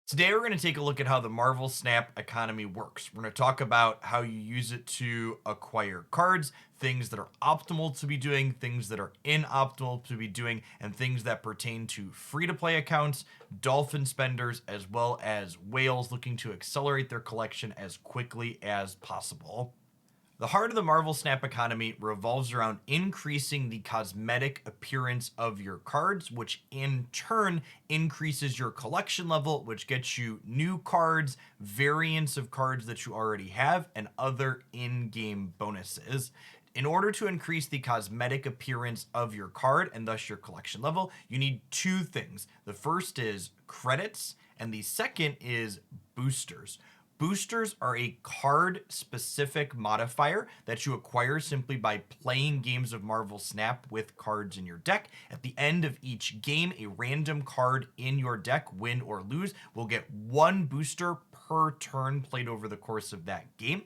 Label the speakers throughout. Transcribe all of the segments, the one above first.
Speaker 1: Today, we're going to take a look at how the Marvel Snap economy works. We're going to talk about how you use it to acquire cards, things that are optimal to be doing, things that are inoptimal to be doing, and things that pertain to free to play accounts, dolphin spenders, as well as whales looking to accelerate their collection as quickly as possible. The heart of the Marvel Snap economy revolves around increasing the cosmetic appearance of your cards, which in turn increases your collection level, which gets you new cards, variants of cards that you already have, and other in game bonuses. In order to increase the cosmetic appearance of your card and thus your collection level, you need two things. The first is credits, and the second is boosters. Boosters are a card specific modifier that you acquire simply by playing games of Marvel Snap with cards in your deck. At the end of each game, a random card in your deck, win or lose, will get one booster per turn played over the course of that game.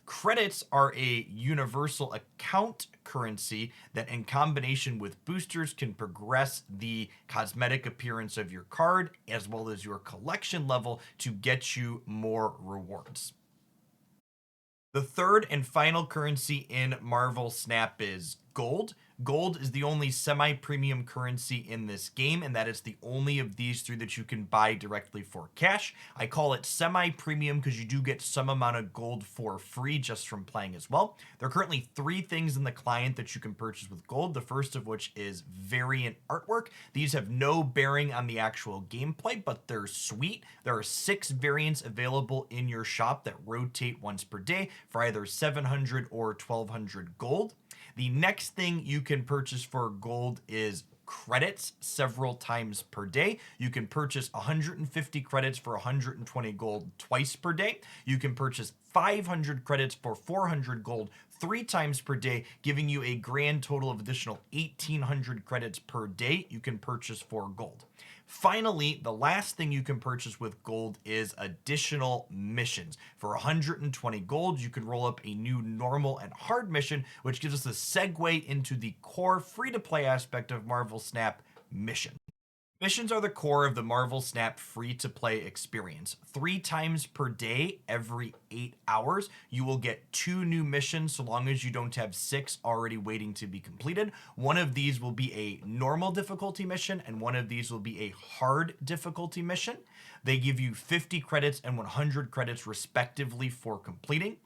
Speaker 1: Credits are a universal account currency that, in combination with boosters, can progress the cosmetic appearance of your card as well as your collection level to get you more rewards. The third and final currency in Marvel Snap is gold. Gold is the only semi premium currency in this game, and that is the only of these three that you can buy directly for cash. I call it semi premium because you do get some amount of gold for free just from playing as well. There are currently three things in the client that you can purchase with gold, the first of which is variant artwork. These have no bearing on the actual gameplay, but they're sweet. There are 6 variants available in your shop that rotate once per day for either 700 or 1200 gold. The next thing you can purchase for gold is credits several times per day. You can purchase 150 credits for 120 gold twice per day. You can purchase 500 credits for 400 gold 3 times per day, giving you a grand total of additional 1800 credits per day you can purchase for gold. Finally, the last thing you can purchase with gold is additional missions. For 120 gold, you can roll up a new normal and hard mission, which gives us a segue into the core free to play aspect of Marvel Snap: mission. Missions are the core of the Marvel Snap free to play experience. 3 times per day, every 8 hours, you will get 2 new missions so long as you don't have 6 already waiting to be completed. One of these will be a normal difficulty mission, and one of these will be a hard difficulty mission. They give you 50 credits and 100 credits respectively for completing.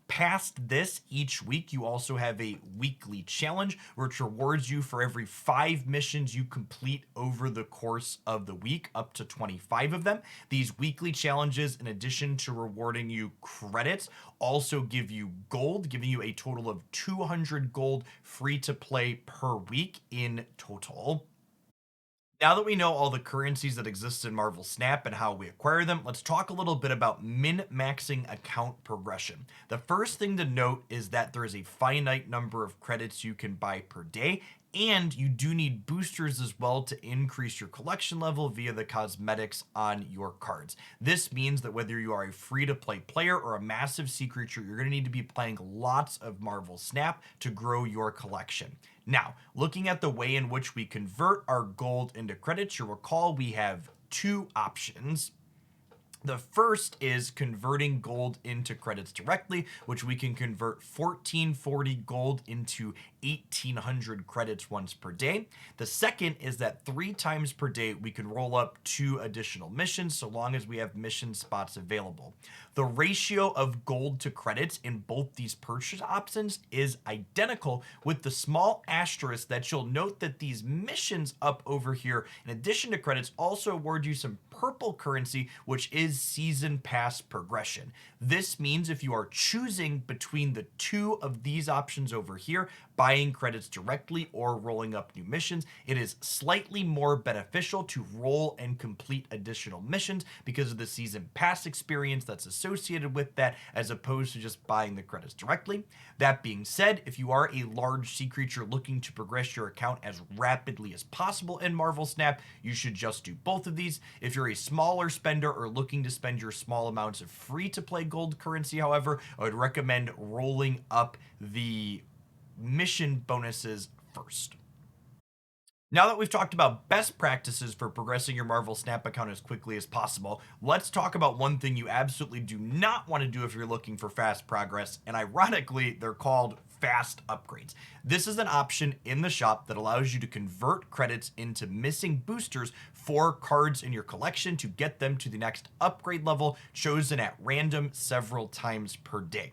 Speaker 1: Past this, each week you also have a weekly challenge which rewards you for every 5 missions you complete over the course of the week, up to 25 of them. These weekly challenges, in addition to rewarding you credits, also give you gold, giving you a total of 200 gold free to play per week in total. Now that we know all the currencies that exist in Marvel Snap and how we acquire them, let's talk a little bit about min-maxing account progression. The first thing to note is that there is a finite number of credits you can buy per day, and you do need boosters as well to increase your collection level via the cosmetics on your cards. This means that whether you are a free-to-play player or a massive sea creature, you're going to need to be playing lots of Marvel Snap to grow your collection. Now, looking at the way in which we convert our gold into credits, you'll recall we have two options. The first is converting gold into credits directly, which we can convert 1440 gold into 1800 credits once per day. The second is that 3 times per day we can roll up 2 additional missions so long as we have mission spots available. The ratio of gold to credits in both these purchase options is identical, with the small asterisk that you'll note that these missions up over here, in addition to credits, also award you some purple currency, which is season pass progression. This means if you are choosing between the two of these options over here, buying credits directly or rolling up new missions, it is slightly more beneficial to roll and complete additional missions because of the season pass experience that's associated with that, as opposed to just buying the credits directly. That being said, if you are a large sea creature looking to progress your account as rapidly as possible in Marvel Snap, you should just do both of these. If you're a smaller spender or looking to spend your small amounts of free to play gold currency, however, I would recommend rolling up the mission bonuses first. Now that we've talked about best practices for progressing your Marvel Snap account as quickly as possible, let's talk about one thing you absolutely do not want to do if you're looking for fast progress, and ironically, they're called fast upgrades. This is an option in the shop that allows you to convert credits into missing boosters for cards in your collection to get them to the next upgrade level, chosen at random several times per day.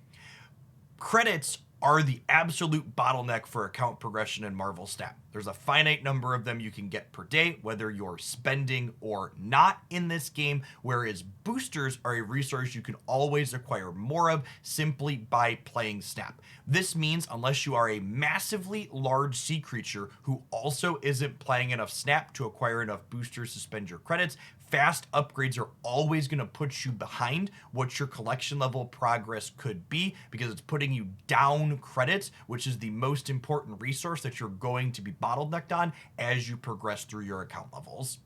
Speaker 1: Credits are the absolute bottleneck for account progression in Marvel Snap. There's a finite number of them you can get per day, whether you're spending or not in this game, whereas boosters are a resource you can always acquire more of simply by playing Snap. This means unless you are a massively large sea creature who also isn't playing enough Snap to acquire enough boosters to spend your credits, fast upgrades are always going to put you behind what your collection level progress could be, because it's putting you down credits, which is the most important resource that you're going to be bottlenecked on as you progress through your account levels.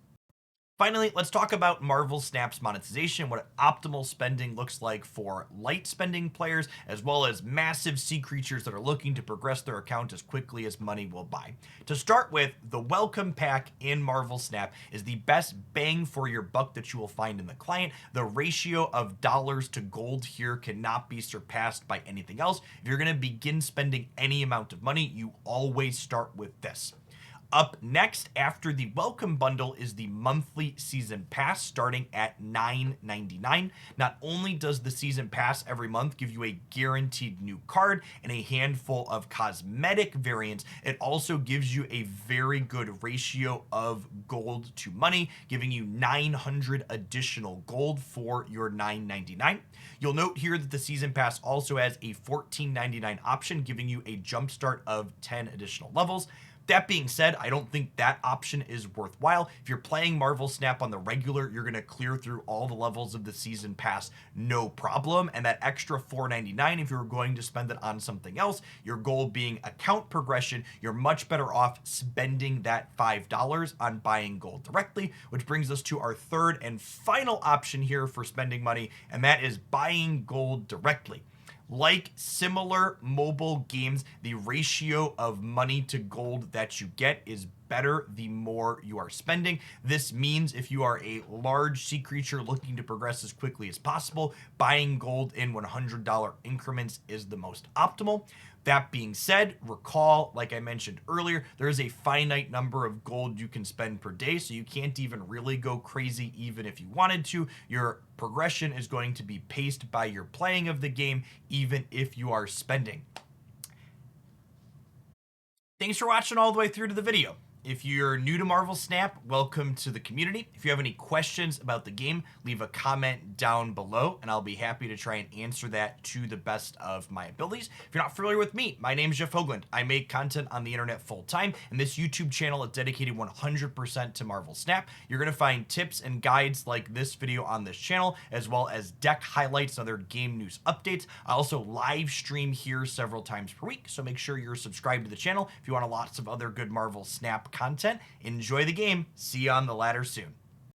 Speaker 1: Finally, let's talk about Marvel Snap's monetization, what optimal spending looks like for light spending players, as well as massive sea creatures that are looking to progress their account as quickly as money will buy. To start with, the welcome pack in Marvel Snap is the best bang for your buck that you will find in the client. The ratio of dollars to gold here cannot be surpassed by anything else. If you're going to begin spending any amount of money, you always start with this. Up next, after the welcome bundle, is the monthly season pass starting at $9.99. Not only does the season pass every month give you a guaranteed new card and a handful of cosmetic variants, it also gives you a very good ratio of gold to money, giving you 900 additional gold for your $9.99. You'll note here that the season pass also has a $14.99 option, giving you a jumpstart of 10 additional levels. That being said, I don't think that option is worthwhile. If you're playing Marvel Snap on the regular, you're going to clear through all the levels of the season pass no problem. And that extra $4.99, if you're going to spend it on something else, your goal being account progression, you're much better off spending that $5 on buying gold directly, which brings us to our third and final option here for spending money, and that is buying gold directly. Like similar mobile games, the ratio of money to gold that you get is better the more you are spending. This means if you are a large sea creature looking to progress as quickly as possible, buying gold in $100 increments is the most optimal. That being said, recall, like I mentioned earlier, there is a finite number of gold you can spend per day, so you can't even really go crazy even if you wanted to. Your progression is going to be paced by your playing of the game, even if you are spending. Thanks for watching all the way through to the video. If you're new to Marvel Snap, welcome to the community. If you have any questions about the game, leave a comment down below, and I'll be happy to try and answer that to the best of my abilities. If you're not familiar with me, my name is Jeff Hoagland. I make content on the internet full time, and this YouTube channel is dedicated 100% to Marvel Snap. You're going to find tips and guides like this video on this channel, as well as deck highlights and other game news updates. I also live stream here several times per week, so make sure you're subscribed to the channel if you want lots of other good Marvel Snap content. Enjoy the game. See you on the ladder soon.